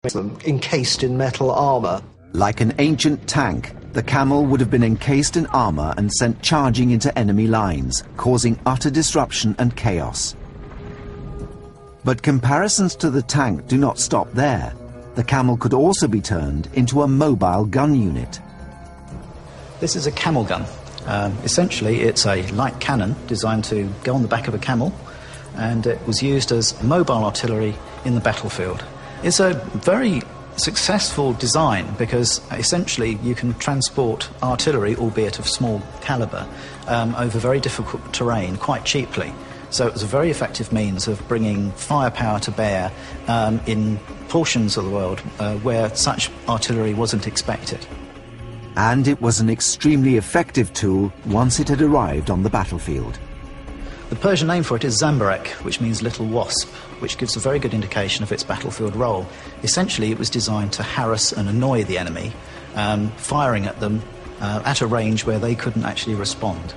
encased in metal armour. Like an ancient tank, the camel would have been encased in armour and sent charging into enemy lines, causing utter disruption and chaos. But comparisons to the tank do not stop there. The camel could also be turned into a mobile gun unit. This is a camel gun. Essentially, it's a light cannon designed to go on the back of a camel, and it was used as mobile artillery in the battlefield. It's a very successful design because essentially you can transport artillery, albeit of small calibre, over very difficult terrain quite cheaply. So it was a very effective means of bringing firepower to bear in portions of the world where such artillery wasn't expected. And it was an extremely effective tool once it had arrived on the battlefield. The Persian name for it is Zambarek, which means little wasp, which gives a very good indication of its battlefield role. Essentially, it was designed to harass and annoy the enemy, firing at them at a range where they couldn't actually respond.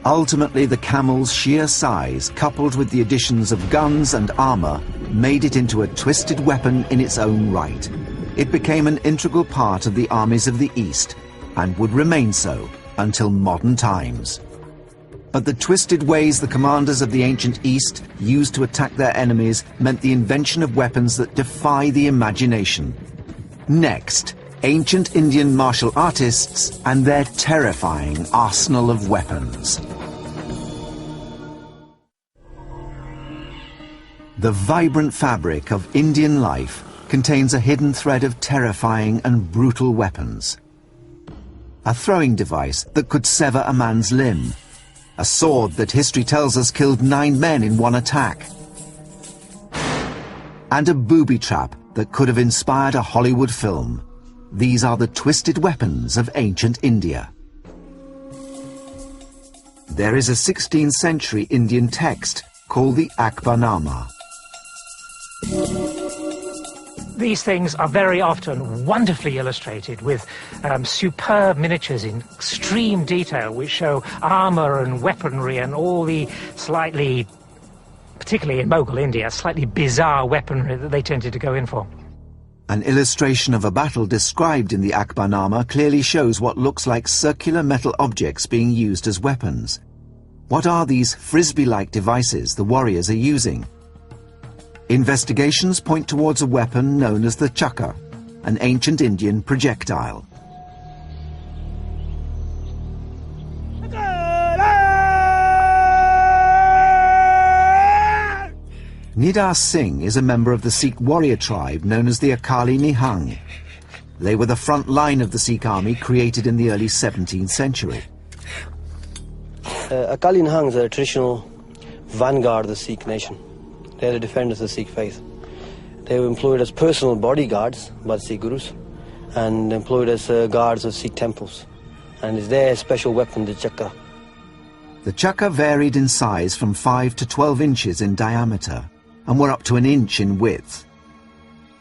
Ultimately, the camel's sheer size, coupled with the additions of guns and armour, made it into a twisted weapon in its own right. It became an integral part of the armies of the East, and would remain so until modern times. But the twisted ways the commanders of the ancient East used to attack their enemies meant the invention of weapons that defy the imagination. Next, ancient Indian martial artists and their terrifying arsenal of weapons. The vibrant fabric of Indian life contains a hidden thread of terrifying and brutal weapons. A throwing device that could sever a man's limb. A sword that history tells us killed 9 men in one attack. And a booby trap that could have inspired a Hollywood film. These are the twisted weapons of ancient India. There is a 16th century Indian text called the Akbarnama. These things are very often wonderfully illustrated with superb miniatures in extreme detail which show armour and weaponry and all the slightly, particularly in Mughal India, slightly bizarre weaponry that they tended to go in for. An illustration of a battle described in the Akbarnama clearly shows what looks like circular metal objects being used as weapons. What are these frisbee-like devices the warriors are using? Investigations point towards a weapon known as the chakra, an ancient Indian projectile. Nidar Singh is a member of the Sikh warrior tribe known as the Akali Nihang. They were the front line of the Sikh army created in the early 17th century. Akali Nihang is a traditional vanguard of the Sikh nation. They're the defenders of the Sikh faith. They were employed as personal bodyguards by the Sikh gurus and employed as guards of Sikh temples. And it's their special weapon, the chakra. The chakra varied in size from 5 to 12 inches in diameter and were up to an inch in width.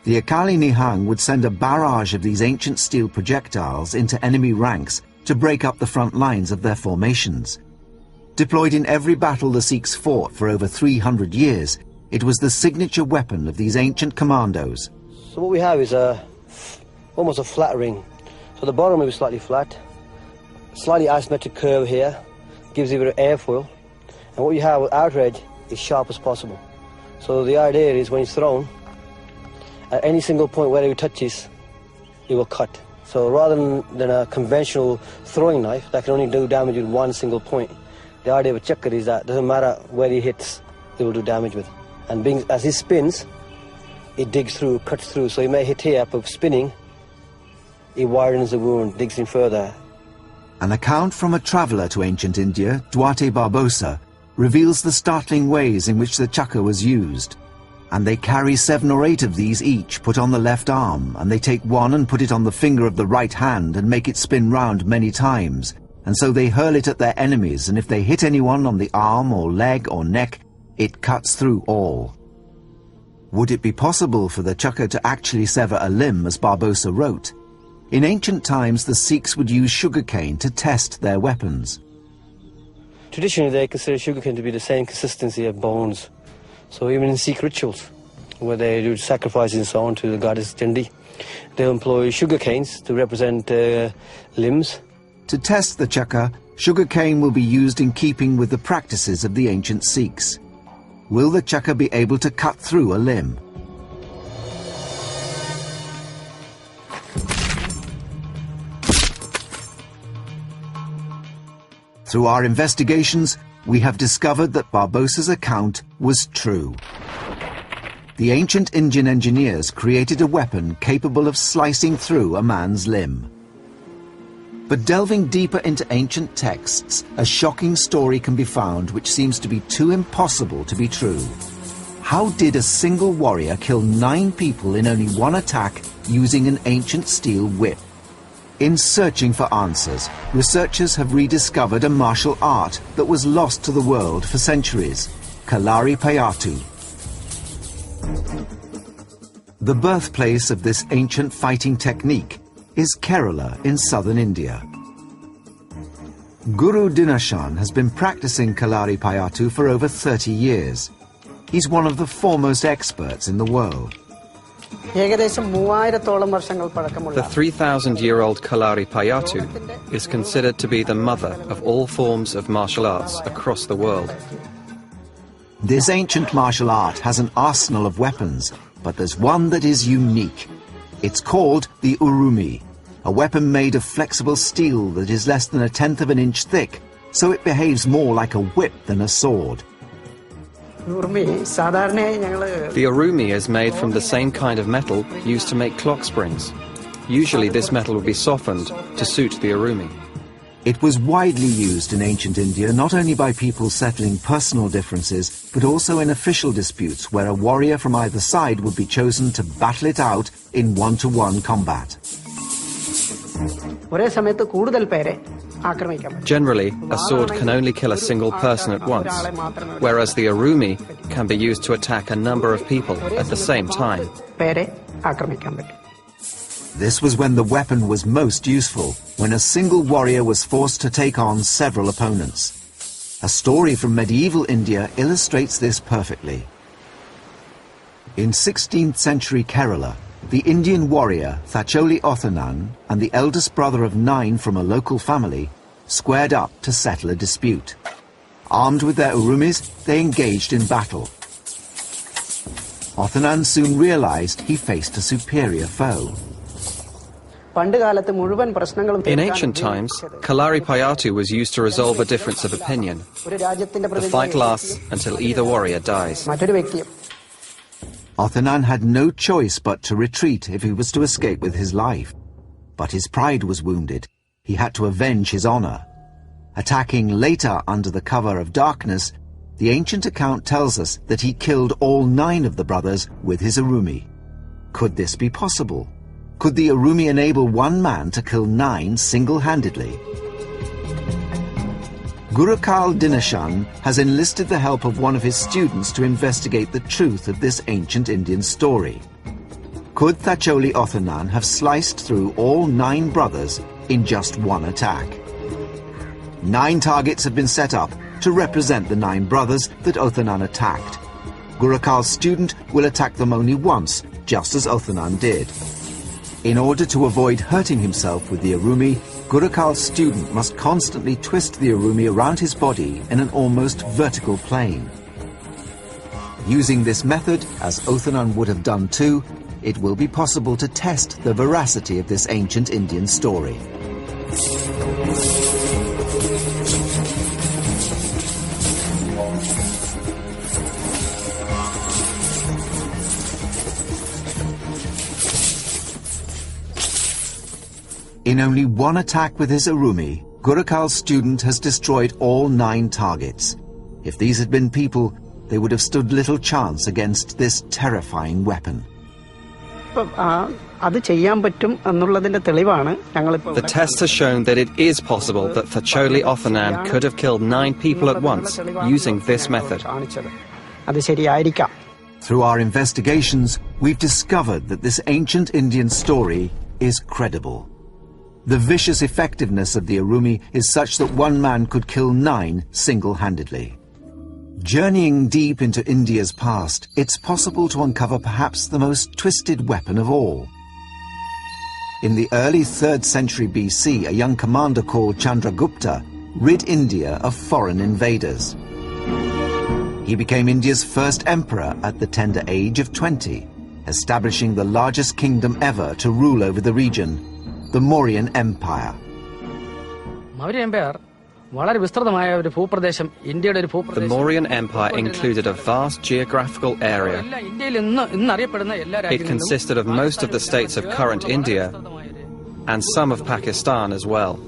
The Akali Nihang would send a barrage of these ancient steel projectiles into enemy ranks to break up the front lines of their formations. Deployed in every battle the Sikhs fought for over 300 years, it was the signature weapon of these ancient commandos. So what we have is almost a flat ring. So the bottom is slightly flat, slightly asymmetric curve here, gives you a bit of airfoil, and what you have with outer edge is sharp as possible. So the idea is when it's thrown, at any single point where it touches, it will cut. So rather than a conventional throwing knife that can only do damage with one single point, the idea of a chakra is that it doesn't matter where he hits, it will do damage with. And as he spins, it digs through, cuts through. So he may hit here, but spinning, it widens the wound, digs in further. An account from a traveller to ancient India, Duarte Barbosa, reveals the startling ways in which the chakra was used. And they carry 7 or 8 of these each put on the left arm, and they take one and put it on the finger of the right hand and make it spin round many times. And so they hurl it at their enemies, and if they hit anyone on the arm or leg or neck, it cuts through all. Would it be possible for the chakra to actually sever a limb, as Barbosa wrote? In ancient times, the Sikhs would use sugarcane to test their weapons. Traditionally, they consider sugarcane to be the same consistency of bones. So even in Sikh rituals, where they do sacrifices and so on to the goddess Chandi. They employ sugar canes to represent limbs. To test the chakra, sugar cane will be used in keeping with the practices of the ancient Sikhs. Will the chakra be able to cut through a limb? Through our investigations, we have discovered that Barbosa's account was true. The ancient Indian engineers created a weapon capable of slicing through a man's limb. But delving deeper into ancient texts, a shocking story can be found which seems to be too impossible to be true. How did a single warrior kill 9 people in only one attack using an ancient steel whip? In searching for answers, researchers have rediscovered a martial art that was lost to the world for centuries, Kalari Payattu. The birthplace of this ancient fighting technique is Kerala in southern India. Guru Dinashan has been practicing Kalari Payattu for over 30 years. He's one of the foremost experts in the world. The 3,000-year-old Kalari Payattu is considered to be the mother of all forms of martial arts across the world. This ancient martial art has an arsenal of weapons, but there's one that is unique. It's called the urumi, a weapon made of flexible steel that is less than 1/10 of an inch thick, so it behaves more like a whip than a sword. The urumi is made from the same kind of metal used to make clock springs. Usually this metal would be softened to suit the urumi. It was widely used in ancient India not only by people settling personal differences, but also in official disputes where a warrior from either side would be chosen to battle it out in one-to-one combat. Generally, a sword can only kill a single person at once, whereas the urumi can be used to attack a number of people at the same time. This was when the weapon was most useful, when a single warrior was forced to take on several opponents. A story from medieval India illustrates this perfectly. In 16th century Kerala, the Indian warrior Thacholi Othanan and the eldest brother of 9 from a local family squared up to settle a dispute. Armed with their urumis, they engaged in battle. Othanan soon realized he faced a superior foe. In ancient times, Kalari Payattu was used to resolve a difference of opinion. The fight lasts until either warrior dies. Othanan had no choice but to retreat if he was to escape with his life. But his pride was wounded. He had to avenge his honor. Attacking later under the cover of darkness, the ancient account tells us that he killed all 9 of the brothers with his urumi. Could this be possible? Could the urumi enable one man to kill 9 single-handedly? Gurukal Dinashan has enlisted the help of one of his students to investigate the truth of this ancient Indian story. Could Thacholi Othanan have sliced through all 9 brothers in just one attack? 9 targets have been set up to represent the 9 brothers that Othanan attacked. Gurukal's student will attack them only once, just as Othanan did. In order to avoid hurting himself with the urumi, Gurukal's student must constantly twist the urumi around his body in an almost vertical plane. Using this method, as Othanan would have done too, it will be possible to test the veracity of this ancient Indian story. In only one attack with his urumi, Gurukal's student has destroyed all 9 targets. If these had been people, they would have stood little chance against this terrifying weapon. The test has shown that it is possible that Thacholi Othanan could have killed 9 people at once using this method. Through our investigations, we've discovered that this ancient Indian story is credible. The vicious effectiveness of the urumi is such that one man could kill 9 single-handedly. Journeying deep into India's past, it's possible to uncover perhaps the most twisted weapon of all. In the early 3rd century BC, a young commander called Chandragupta rid India of foreign invaders. He became India's first emperor at the tender age of 20, establishing the largest kingdom ever to rule over the region, the Mauryan Empire. The Mauryan Empire included a vast geographical area. It consisted of most of the states of current India and some of Pakistan as well.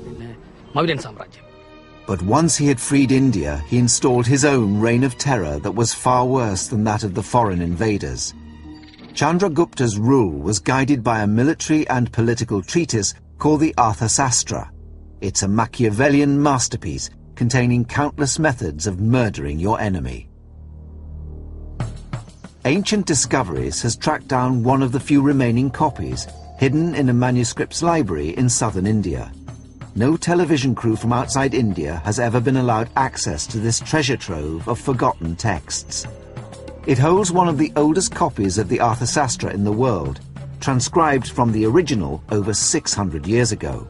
But once he had freed India, he installed his own reign of terror that was far worse than that of the foreign invaders. Chandragupta's rule was guided by a military and political treatise called the Arthasastra. It's a Machiavellian masterpiece containing countless methods of murdering your enemy. Ancient Discoveries has tracked down one of the few remaining copies, hidden in a manuscripts library in southern India. No television crew from outside India has ever been allowed access to this treasure trove of forgotten texts. It holds one of the oldest copies of the Arthasastra in the world, transcribed from the original over 600 years ago.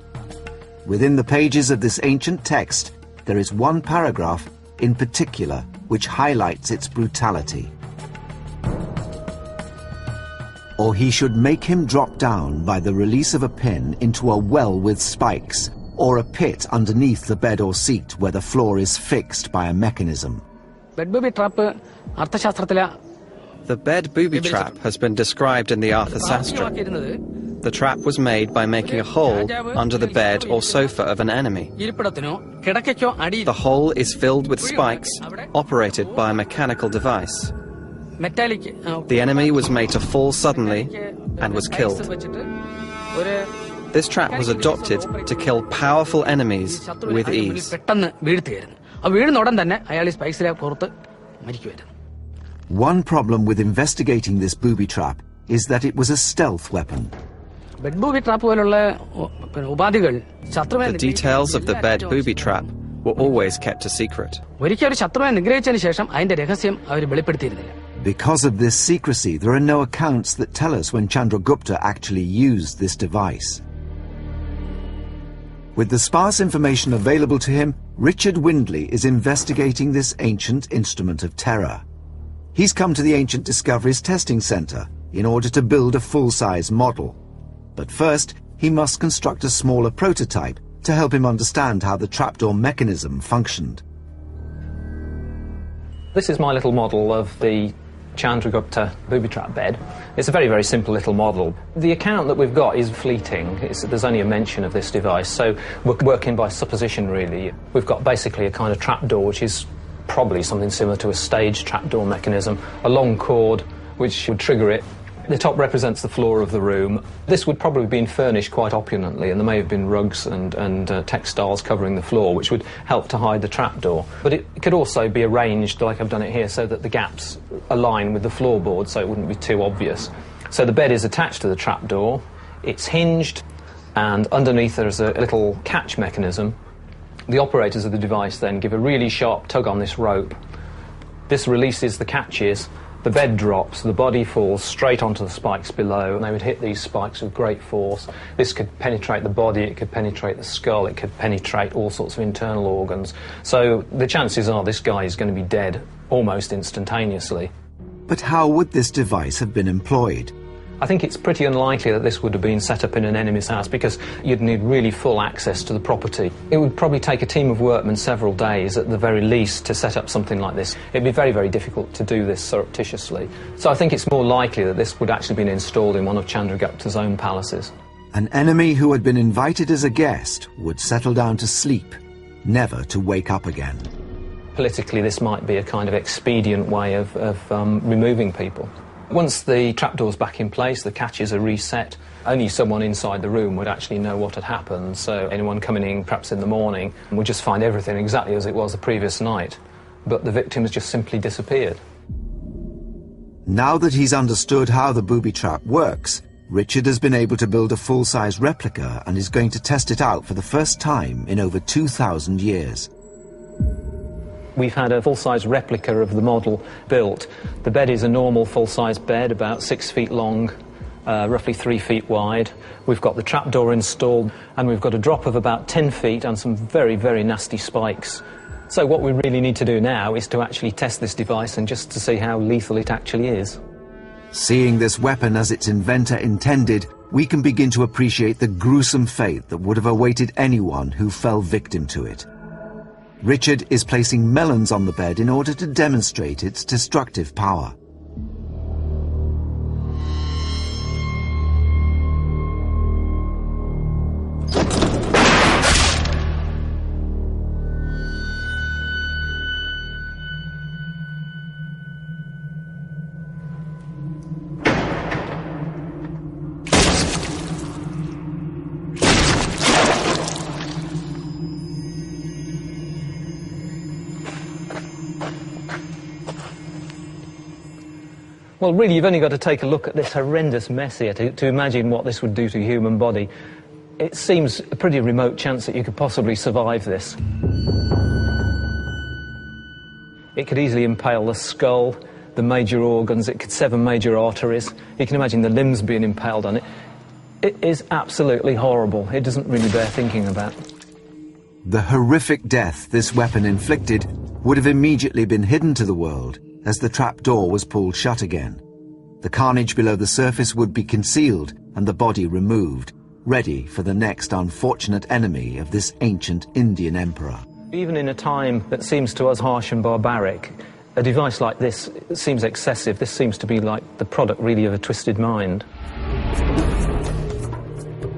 Within the pages of this ancient text, there is one paragraph in particular which highlights its brutality. Or he should make him drop down by the release of a pin into a well with spikes, or a pit underneath the bed or seat where the floor is fixed by a mechanism. The bed booby trap has been described in the Arthasastra. The trap was made by making a hole under the bed or sofa of an enemy. The hole is filled with spikes, operated by a mechanical device. The enemy was made to fall suddenly and was killed. This trap was adopted to kill powerful enemies with ease. One problem with investigating this booby trap is that it was a stealth weapon. The details of the bed booby trap were always kept a secret. Because of this secrecy, there are no accounts that tell us when Chandragupta actually used this device. With the sparse information available to him, Richard Windley is investigating this ancient instrument of terror. He's come to the Ancient Discoveries Testing Centre in order to build a full-size model. But first, he must construct a smaller prototype to help him understand how the trapdoor mechanism functioned. This is my little model of the Chandragupta booby trap bed. It's a very, very simple little model. The account that we've got is fleeting. There's only a mention of this device, so we're working by supposition, really. We've got basically a kind of trapdoor, which is probably something similar to a stage trapdoor mechanism, a long cord which would trigger it. The top represents the floor of the room. This would probably have been furnished quite opulently, and there may have been rugs and textiles covering the floor, which would help to hide the trapdoor. But it could also be arranged, like I've done it here, so that the gaps align with the floorboard, so it wouldn't be too obvious. So the bed is attached to the trapdoor, it's hinged, and underneath there's a little catch mechanism. The operators of the device then give a really sharp tug on this rope. This releases the catches. The bed drops, the body falls straight onto the spikes below, and they would hit these spikes with great force. This could penetrate the body, it could penetrate the skull, it could penetrate all sorts of internal organs. So the chances are this guy is going to be dead almost instantaneously. But how would this device have been employed? I think it's pretty unlikely that this would have been set up in an enemy's house, because you'd need really full access to the property. It would probably take a team of workmen several days at the very least to set up something like this. It'd be very, very difficult to do this surreptitiously. So I think it's more likely that this would actually have been installed in one of Chandragupta's own palaces. An enemy who had been invited as a guest would settle down to sleep, never to wake up again. Politically, this might be a kind of expedient way of removing people. Once the trapdoor's back in place, the catches are reset, only someone inside the room would actually know what had happened, so anyone coming in perhaps in the morning would just find everything exactly as it was the previous night, but the victim has just simply disappeared. Now that he's understood how the booby trap works, Richard has been able to build a full-size replica and is going to test it out for the first time in over 2,000 years. We've had a full-size replica of the model built. The bed is a normal full-size bed, about 6 feet long, roughly 3 feet wide. We've got the trapdoor installed, and we've got a drop of about 10 feet and some very, very nasty spikes. So what we really need to do now is to actually test this device and just to see how lethal it actually is. Seeing this weapon as its inventor intended, we can begin to appreciate the gruesome fate that would have awaited anyone who fell victim to it. Richard is placing melons on the bed in order to demonstrate its destructive power. Well, really, you've only got to take a look at this horrendous mess here to imagine what this would do to a human body. It seems a pretty remote chance that you could possibly survive this. It could easily impale the skull, the major organs, it could sever major arteries. You can imagine the limbs being impaled on it. It is absolutely horrible. It doesn't really bear thinking about. The horrific death this weapon inflicted would have immediately been hidden to the world as the trapdoor was pulled shut again. The carnage below the surface would be concealed and the body removed, ready for the next unfortunate enemy of this ancient Indian emperor. Even in a time that seems to us harsh and barbaric, a device like this seems excessive. This seems to be like the product really of a twisted mind.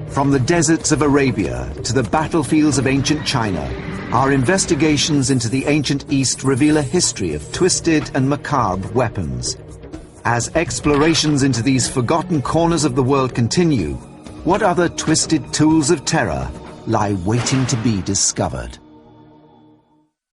From the deserts of Arabia to the battlefields of ancient China, our investigations into the ancient East reveal a history of twisted and macabre weapons. As explorations into these forgotten corners of the world continue, what other twisted tools of terror lie waiting to be discovered?